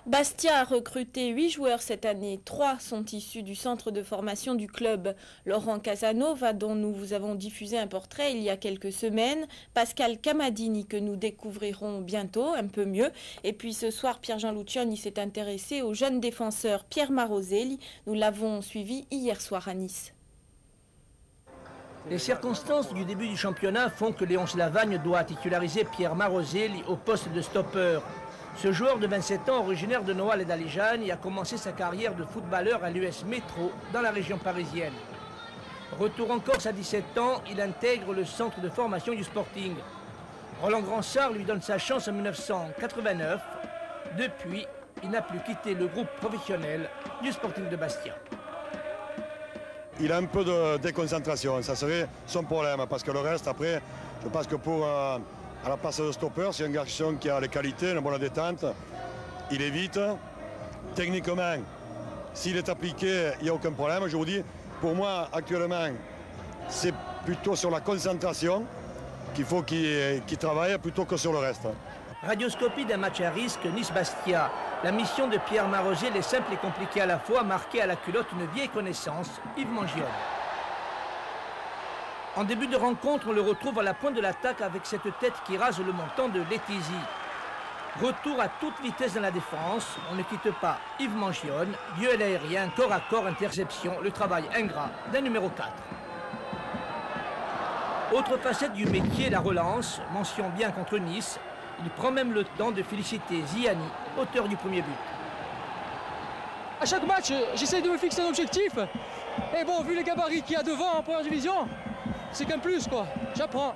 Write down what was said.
Bastia a recruté 8 joueurs cette année. 3 sont issus du centre de formation du club. Laurent Casanova, dont nous vous avons diffusé un portrait il y a quelques semaines. Pascal Camadini, que nous découvrirons bientôt, un peu mieux. Et puis ce soir, Pierre-Jean Lucioni s'est intéressé au jeune défenseur Pierre Maroselli. Nous l'avons suivi hier soir à Nice. Les circonstances du début du championnat font que Léonce Lavagne doit titulariser Pierre Maroselli au poste de stopper. Ce joueur de 27 ans, originaire de Noailles et d'Alejane, a commencé sa carrière de footballeur à l'US Métro, dans la région parisienne. Retour en Corse à 17 ans, il intègre le centre de formation du Sporting. Roland Gransart lui donne sa chance en 1989. Depuis, il n'a plus quitté le groupe professionnel du Sporting de Bastia. Il a un peu de déconcentration, ça serait son problème, parce que le reste, après, je pense que pour à la place de stopper, c'est un garçon qui a les qualités, une bonne détente, il est vite, techniquement, s'il est appliqué, il n'y a aucun problème. Je vous dis, pour moi, actuellement, c'est plutôt sur la concentration qu'il faut qu'il travaille, plutôt que sur le reste. Radioscopie d'un match à risque Nice-Bastia. La mission de Pierre Maroselli est simple et compliquée à la fois, marquée à la culotte une vieille connaissance, Yves Mangione. En début de rencontre, on le retrouve à la pointe de l'attaque avec cette tête qui rase le montant de Letizy. Retour à toute vitesse dans la défense, on ne quitte pas Yves Mangione, duel aérien, corps à corps, interception, le travail ingrat d'un numéro 4. Autre facette du métier, la relance, mention bien contre Nice. Il prend même le temps de féliciter Ziani, auteur du premier but. À chaque match, j'essaie de me fixer un objectif. Et bon, vu les gabarits qu'il y a devant en première division, c'est qu'un plus, quoi. J'apprends.